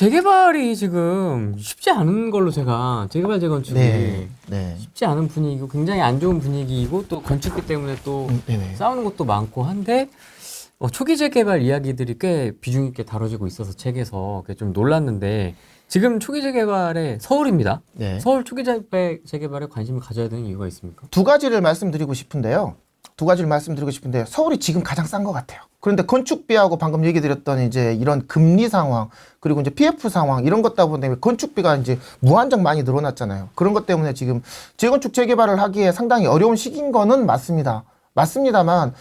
재개발이 지금 쉽지 않은 걸로 제가 재개발 재건축이 네. 쉽지 않은 분위기고 굉장히 안 좋은 분위기이고 또 건축비 때문에 또 네네. 싸우는 것도 많고 한데 초기 재개발 이야기들이 꽤 비중 있게 다뤄지고 있어서 책에서 좀 놀랐는데 지금 초기 재개발의 서울입니다. 네. 서울 초기 재개발에 관심을 가져야 되는 이유가 있습니까? 두 가지를 말씀드리고 싶은데요. 서울이 지금 가장 싼 것 같아요. 그런데 건축비하고 방금 얘기 드렸던 이제 이런 금리 상황, 그리고 이제 PF 상황, 이런 것 때문에 건축비가 이제 무한정 많이 늘어났잖아요. 그런 것 때문에 지금 재건축 재개발을 하기에 상당히 어려운 시기인 거는 맞습니다. 맞습니다만,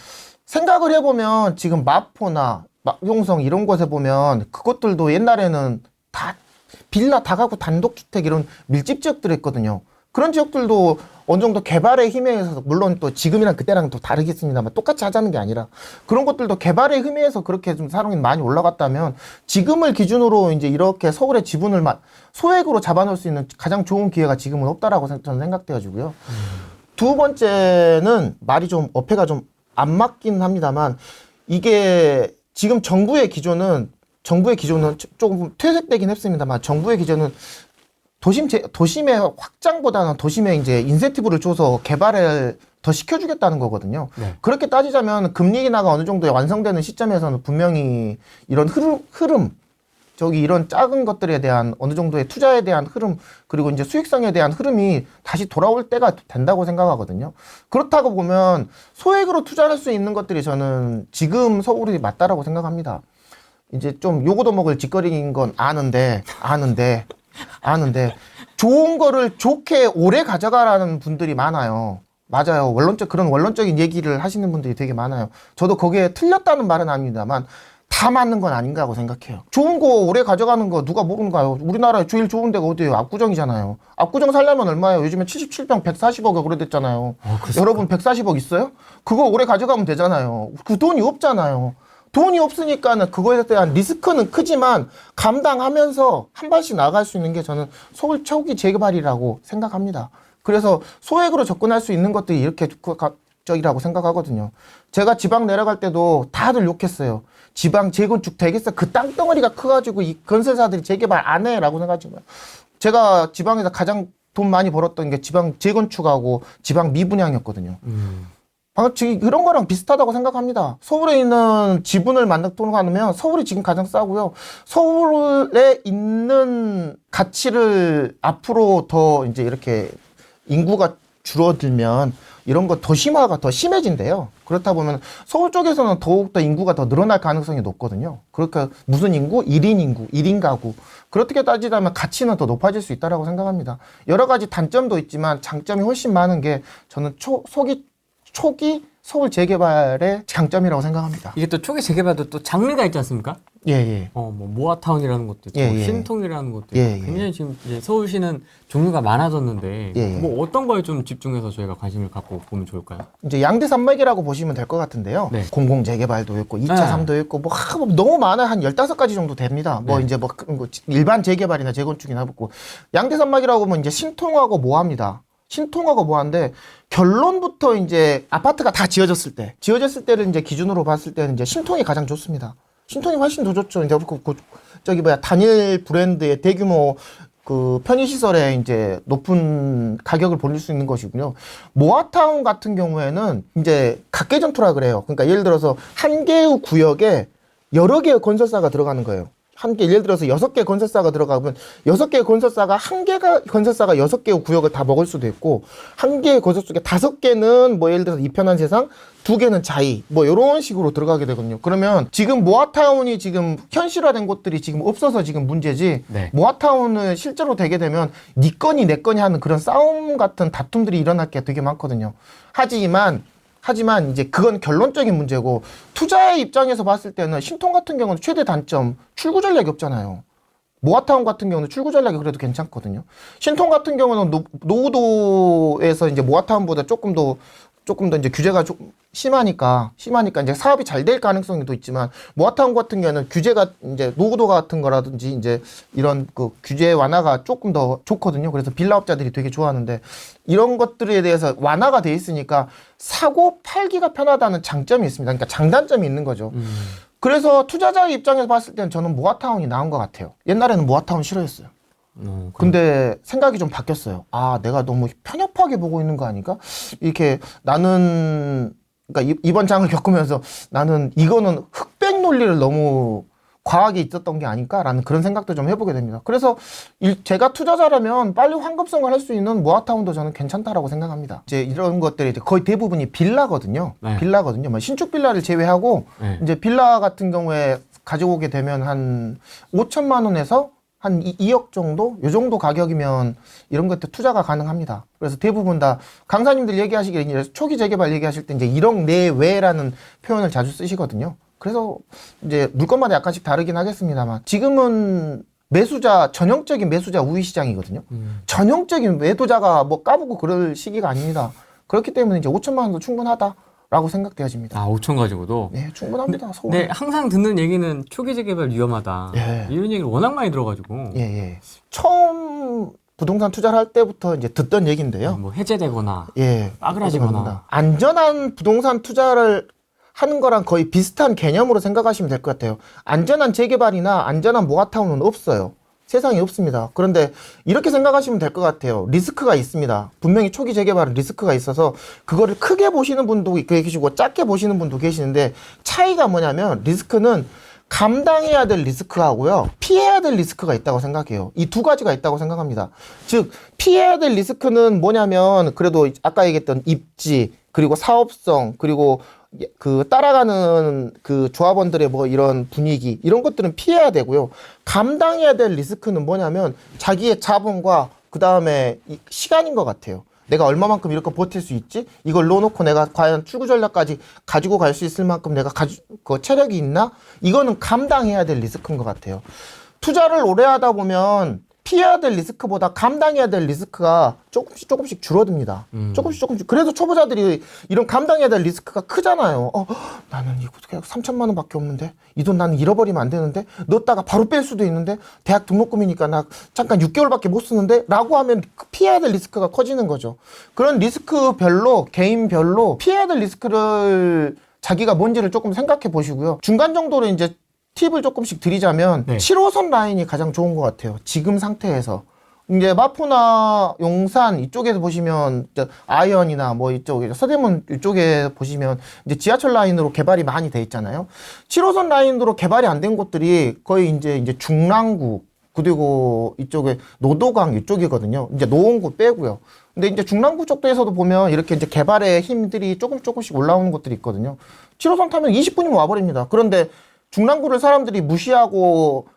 생각을 해보면 지금 마포나 용성 이런 곳에 보면 그것들도 옛날에는 다 빌라 다가구 단독주택 이런 밀집 지역들이 있거든요. 그런 지역들도 어느 정도 개발의 힘에 의해서, 물론 또 지금이랑 그때랑 또 다르겠습니다만 똑같이 하자는 게 아니라 그런 것들도 개발의 힘에 의해서 그렇게 좀 사람이 많이 올라갔다면 지금을 기준으로 이제 이렇게 서울의 지분을 소액으로 잡아놓을 수 있는 가장 좋은 기회가 지금은 없다라고 저는 생각되어지고요. 두 번째는 말이 좀 어폐가 좀 안 맞긴 합니다만, 이게 지금 정부의 기조는 조금 퇴색되긴 했습니다만, 정부의 기조는 도심의 확장보다는 도심에 이제 인센티브를 줘서 개발을 더 시켜주겠다는 거거든요. 네. 그렇게 따지자면 금리 인하가 어느 정도 완성되는 시점에서는 분명히 이런 흐름, 이런 작은 것들에 대한 어느 정도의 투자에 대한 흐름, 그리고 이제 수익성에 대한 흐름이 다시 돌아올 때가 된다고 생각하거든요. 그렇다고 보면 소액으로 투자할 수 있는 것들이 저는 지금 서울이 맞다라고 생각합니다. 이제 좀 요거도 먹을 짓거리인 건 아는데 좋은 거를 좋게 오래 가져가라는 분들이 많아요. 맞아요. 그런 원론적인 얘기를 하시는 분들이 되게 많아요. 저도 거기에 틀렸다는 말은 아닙니다만 다 맞는 건 아닌가 하고 생각해요. 좋은 거 오래 가져가는 거 누가 모르는가요? 우리나라에 제일 좋은 데가 어디예요? 압구정이잖아요. 압구정 살려면 얼마예요? 요즘에 77평 140억에 그래됐잖아요. 여러분 140억 있어요? 그거 오래 가져가면 되잖아요. 그 돈이 없잖아요. 돈이 없으니까는 그거에 대한 리스크는 크지만 감당하면서 한 발씩 나아갈 수 있는 게 저는 서울 초기 재개발이라고 생각합니다. 그래서 소액으로 접근할 수 있는 것들이 이렇게 적이라고 생각하거든요. 제가 지방 내려갈 때도 다들 욕했어요. 지방 재건축 되겠어? 그 땅덩어리가 커가지고 이 건설사들이 재개발 안 해라고 생각하지만, 제가 지방에서 가장 돈 많이 벌었던 게 지방 재건축하고 지방 미분양이었거든요. 지금 그런 거랑 비슷하다고 생각합니다. 서울에 있는 지분을 만들어가면 서울이 지금 가장 싸고요. 서울에 있는 가치를 앞으로 더 이제 이렇게 인구가 줄어들면 이런 거 도심화가 더 심해진대요. 그렇다 보면 서울 쪽에서는 더욱더 인구가 더 늘어날 가능성이 높거든요. 그러니까 무슨 인구? 1인 인구, 1인 가구. 그렇게 따지자면 가치는 더 높아질 수 있다고 생각합니다. 여러 가지 단점도 있지만 장점이 훨씬 많은 게 저는 초기 서울 재개발의 장점이라고 생각합니다. 이게 또 초기 재개발도 또 장르가 있지 않습니까? 예. 뭐 모아타운이라는 것도 있고, 예. 신통이라는 것도 있고, 굉장히 지금 이제 서울시는 종류가 많아졌는데, 뭐 어떤 거에 좀 집중해서 저희가 관심을 갖고 보면 좋을까요? 이제 양대산맥이라고 보시면 될 것 같은데요. 네. 공공 재개발도 있고, 2차, 3도 있고, 뭐 너무 많아요. 한 15가지 정도 됩니다. 뭐 이제 일반 재개발이나 재건축이나 있고, 양대산맥이라고 하면 이제 신통하고 모아입니다. 신통하고 모아인데, 결론부터 이제 아파트가 다 지어졌을 때를 이제 기준으로 봤을 때는 이제 신통이 가장 좋습니다. 신통이 훨씬 더 좋죠. 이제 단일 브랜드의 대규모 편의시설에 이제 높은 가격을 벌릴 수 있는 것이고요. 모아타운 같은 경우에는 이제 각계전투라 그래요. 그러니까 예를 들어서 한 개의 구역에 여러 개의 건설사가 들어가는 거예요. 예를 들어서 6개 건설사가 들어가면 6개의 건설사가 6개의 구역을 다 먹을 수도 있고, 한 개의 건설 속에 5개는 뭐 예를 들어서 이편한 세상, 2개는 자이, 뭐 이런 식으로 들어가게 되거든요. 그러면 지금 모아타운이 지금 현실화된 곳들이 지금 없어서 지금 문제지, 모아타운을 실제로 되게 되면 네 거니 내 거니 하는 그런 싸움 같은 다툼들이 일어날 게 되게 많거든요. 하지만 이제 그건 결론적인 문제고, 투자의 입장에서 봤을 때는 신통 같은 경우는 최대 단점, 출구 전략이 없잖아요. 모아타운 같은 경우는 출구 전략이 그래도 괜찮거든요. 신통 같은 경우는 노후도에서 이제 모아타운보다 조금 더 이제 규제가 좀 심하니까 이제 사업이 잘 될 가능성도 있지만, 모아타운 같은 경우는 규제가 이제 노후도 같은 거라든지 이제 이런 규제 완화가 조금 더 좋거든요. 그래서 빌라업자들이 되게 좋아하는데, 이런 것들에 대해서 완화가 돼 있으니까 사고 팔기가 편하다는 장점이 있습니다. 그러니까 장단점이 있는 거죠. 그래서 투자자의 입장에서 봤을 때는 저는 모아타운이 나은 것 같아요. 옛날에는 모아타운 싫어했어요. 근데 생각이 좀 바뀌었어요. 아, 내가 너무 편협하게 보고 있는 거 아닌가? 이렇게 나는, 그러니까 이번 장을 겪으면서 나는 이거는 흑백 논리를 너무 과하게 있었던 게 아닐까라는 그런 생각도 좀 해보게 됩니다. 그래서 제가 투자자라면 빨리 환급성을 할 수 있는 모아타운도 저는 괜찮다라고 생각합니다. 이제 이런 것들이 거의 대부분이 빌라거든요. 네. 빌라거든요. 뭐 신축 빌라를 제외하고 네. 이제 빌라 같은 경우에 가지고 오게 되면 한 5천만 원에서 한 2억 정도? 요 정도 가격이면 이런 것들 투자가 가능합니다. 그래서 대부분 다 강사님들 얘기하시기에 초기 재개발 얘기하실 때 이제 1억 내외라는 표현을 자주 쓰시거든요. 그래서 이제 물건마다 약간씩 다르긴 하겠습니다만 지금은 전형적인 매수자 우위 시장이거든요. 전형적인 매도자가 뭐 까부고 그럴 시기가 아닙니다. 그렇기 때문에 이제 5천만 원도 충분하다라고 생각되어집니다. 아, 5천 가지고도? 네, 충분합니다. 네, 항상 듣는 얘기는 초기 재개발 위험하다. 예. 이런 얘기를 워낙 많이 들어가지고. 예, 예. 처음 부동산 투자를 할 때부터 이제 듣던 얘기인데요. 뭐 해제되거나, 예. 빠그라지거나. 안전한 부동산 투자를 하는 거랑 거의 비슷한 개념으로 생각하시면 될 것 같아요. 안전한 재개발이나 안전한 모아타운은 없어요. 세상에 없습니다. 그런데 이렇게 생각하시면 될 것 같아요. 리스크가 있습니다. 분명히 초기 재개발은 리스크가 있어서 그거를 크게 보시는 분도 계시고 작게 보시는 분도 계시는데 차이가 뭐냐면 리스크는 감당해야 될 리스크하고요. 피해야 될 리스크가 있다고 생각해요. 이 두 가지가 있다고 생각합니다. 즉 피해야 될 리스크는 뭐냐면 그래도 아까 얘기했던 입지 그리고 사업성 그리고 그 따라가는 그 조합원들의 뭐 이런 분위기 이런 것들은 피해야 되고요. 감당해야 될 리스크는 뭐냐면 자기의 자본과 그 다음에 시간인 것 같아요. 내가 얼마만큼 이렇게 버틸 수 있지? 이걸 넣어놓고 내가 과연 출구 전략까지 가지고 갈 수 있을 만큼 내가 그 체력이 있나? 이거는 감당해야 될 리스크인 것 같아요. 투자를 오래 하다 보면 피해야 될 리스크보다 감당해야 될 리스크가 조금씩 줄어듭니다. 조금씩. 그래서 초보자들이 이런 감당해야 될 리스크가 크잖아요. 나는 이거 3천만 원밖에 없는데 이 돈 나는 잃어버리면 안 되는데 넣었다가 바로 뺄 수도 있는데 대학 등록금이니까 나 잠깐 6개월밖에 못 쓰는데 라고 하면 피해야 될 리스크가 커지는 거죠. 그런 리스크별로 개인별로 피해야 될 리스크를 자기가 뭔지를 조금 생각해 보시고요. 중간 정도로 이제 팁을 조금씩 드리자면 네. 7호선 라인이 가장 좋은 것 같아요. 지금 상태에서. 이제 마포나 용산 이쪽에서 보시면 아이언이나 뭐 이쪽 서대문 이쪽에 보시면 이제 지하철 라인으로 개발이 많이 돼 있잖아요. 7호선 라인으로 개발이 안 된 곳들이 거의 이제 중랑구 그리고 이쪽에 노도강 이쪽이거든요. 이제 노원구 빼고요. 근데 이제 중랑구 쪽도에서도 보면 이렇게 이제 개발의 힘들이 조금씩 올라오는 곳들이 있거든요. 7호선 타면 20분이면 와버립니다. 그런데 중랑구를 사람들이 무시하고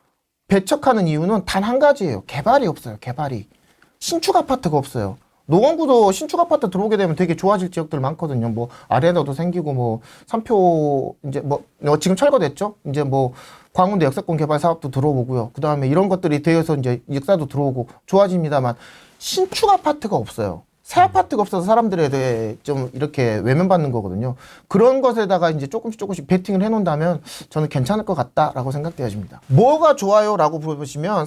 배척하는 이유는 단 한 가지예요. 개발이 없어요. 개발이. 신축 아파트가 없어요. 노원구도 신축 아파트 들어오게 되면 되게 좋아질 지역들 많거든요. 뭐 아레나도 생기고 뭐 삼표 이제 뭐 지금 철거됐죠. 이제 뭐 광운대 역세권 개발 사업도 들어오고요. 그 다음에 이런 것들이 되어서 이제 역사도 들어오고 좋아집니다만 신축 아파트가 없어요. 새 아파트가 없어서 사람들에 대해 좀 이렇게 외면받는 거거든요. 그런 것에다가 이제 조금씩 베팅을 해놓는다면 저는 괜찮을 것 같다라고 생각되어집니다. 뭐가 좋아요라고 물어보시면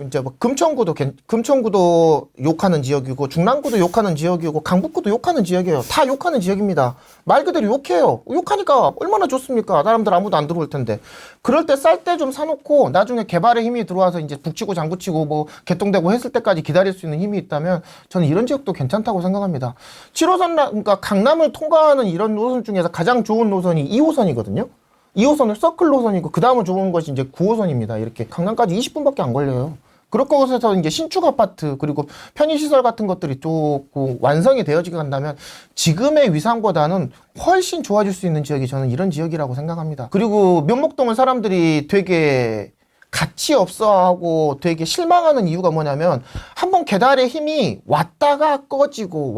이제 뭐 금천구도 욕하는 지역이고 중랑구도 욕하는 지역이고 강북구도 욕하는 지역이에요. 다 욕하는 지역입니다. 말 그대로 욕해요. 욕하니까 얼마나 좋습니까? 사람들 아무도 안 들어올 텐데. 그럴 때 쌀 때 좀 사놓고 나중에 개발의 힘이 들어와서 이제 북치고 장구치고 뭐 개통되고 했을 때까지 기다릴 수 있는 힘이 있다면 저는 이런 지역도 괜찮다고 생각합니다. 7호선, 그러니까 강남을 통과하는 이런 노선 중에서 가장 좋은 노선이 2호선이거든요. 2호선은 서클 노선이고, 그 다음은 좋은 것이 이제 9호선입니다. 이렇게 강남까지 20분밖에 안 걸려요. 그런 곳에서 이제 신축 아파트, 그리고 편의시설 같은 것들이 조금 완성이 되어지게 간다면 지금의 위상보다는 훨씬 좋아질 수 있는 지역이 저는 이런 지역이라고 생각합니다. 그리고 면목동을 사람들이 되게 가치 없어하고 되게 실망하는 이유가 뭐냐면 한번 개달의 힘이 왔다가 꺼지고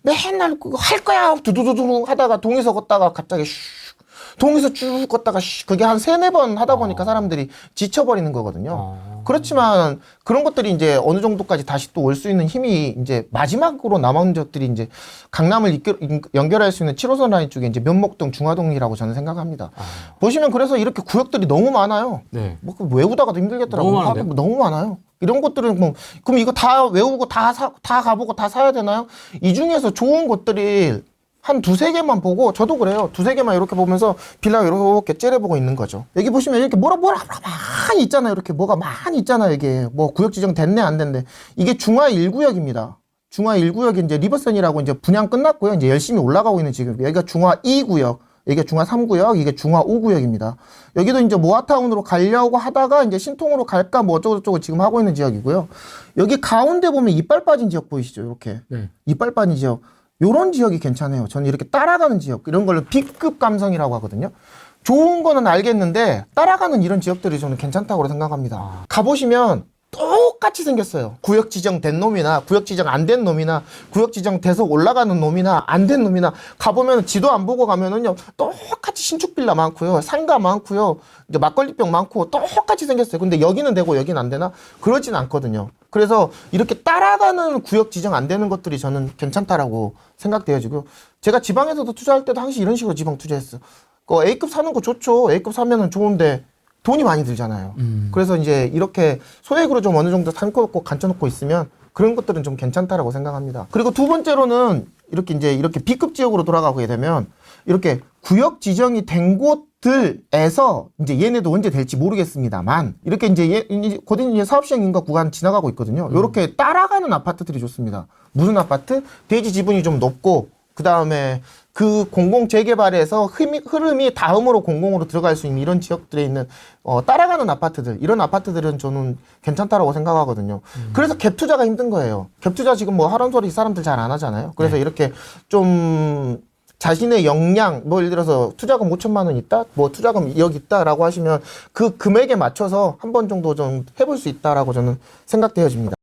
맨날 할 거야 두두두두 하다가 동에서 걷다가 갑자기 동에서 쭉 걷다가 그게 한 3-4번 하다 보니까 사람들이 지쳐버리는 거거든요. 그렇지만 그런 것들이 이제 어느 정도까지 다시 또 올 수 있는 힘이 이제 마지막으로 남은 적들이 이제 강남을 연결할 수 있는 7호선 라인 쪽에 이제 면목동, 중화동이라고 저는 생각합니다. 보시면 그래서 이렇게 구역들이 너무 많아요. 네. 뭐 외우다가도 힘들겠더라고요. 너무 많아요. 이런 것들은 뭐 그럼 이거 다 외우고 다 가보고 다 사야 되나요? 이 중에서 좋은 곳들이 한 두세 개만 보고, 저도 그래요. 두세 개만 이렇게 보면서 빌라 이렇게 째려보고 있는 거죠. 여기 보시면 이렇게 뭐라 많이 있잖아요. 이렇게 뭐가 많이 있잖아요. 이게 뭐 구역 지정 됐네, 안 됐네. 이게 중화 1구역입니다. 중화 1구역이 이제 리버선이라고 이제 분양 끝났고요. 이제 열심히 올라가고 있는 지금. 여기가 중화 2구역. 이게 중화 3구역, 이게 중화 5구역입니다. 여기도 이제 모아타운으로 가려고 하다가 이제 신통으로 갈까 뭐 어쩌고저쩌고 지금 하고 있는 지역이고요. 여기 가운데 보면 이빨 빠진 지역 보이시죠? 이렇게. 네. 이빨 빠진 지역. 요런 지역이 괜찮아요. 저는 이렇게 따라가는 지역. 이런 걸로 B급 감성이라고 하거든요. 좋은 거는 알겠는데 따라가는 이런 지역들이 저는 괜찮다고 생각합니다. 가보시면 똑같이 생겼어요. 구역 지정된 놈이나 구역 지정 안 된 놈이나 구역 지정 돼서 올라가는 놈이나 안 된 놈이나 가보면 지도 안 보고 가면은요 똑같이 신축 빌라 많고요, 상가 많고요, 이제 막걸리병 많고 똑같이 생겼어요. 근데 여기는 되고 여기는 안 되나? 그러진 않거든요. 그래서 이렇게 따라가는 구역 지정 안 되는 것들이 저는 괜찮다라고 생각되어지고요. 제가 지방에서도 투자할 때도 항상 이런 식으로 지방 투자했어요. A급 사는 거 좋죠. A급 사면은 좋은데 돈이 많이 들잖아요. 그래서 이제 이렇게 소액으로 좀 어느 정도 삼켜놓고 간쳐놓고 있으면 그런 것들은 좀 괜찮다라고 생각합니다. 그리고 두 번째로는 이렇게 B급 지역으로 돌아가게 되면 이렇게 구역 지정이 된 곳들에서 이제 얘네도 언제 될지 모르겠습니다만 이렇게 이제 곧 이제 사업시행 인가 구간 지나가고 있거든요. 이렇게 따라가는 아파트들이 좋습니다. 무슨 아파트? 대지 지분이 좀 높고 그 다음에 그 공공 재개발에서 흐름이 다음으로 공공으로 들어갈 수 있는 이런 지역들에 있는 따라가는 아파트들, 이런 아파트들은 저는 괜찮다라고 생각하거든요. 그래서 갭 투자가 힘든 거예요. 갭 투자 지금 뭐 하는 소리 사람들 잘 안 하잖아요. 그래서 이렇게 좀 자신의 역량, 뭐 예를 들어서 투자금 5천만 원 있다, 뭐 투자금 2억 있다라고 하시면 그 금액에 맞춰서 한 번 정도 좀 해볼 수 있다라고 저는 생각되어집니다.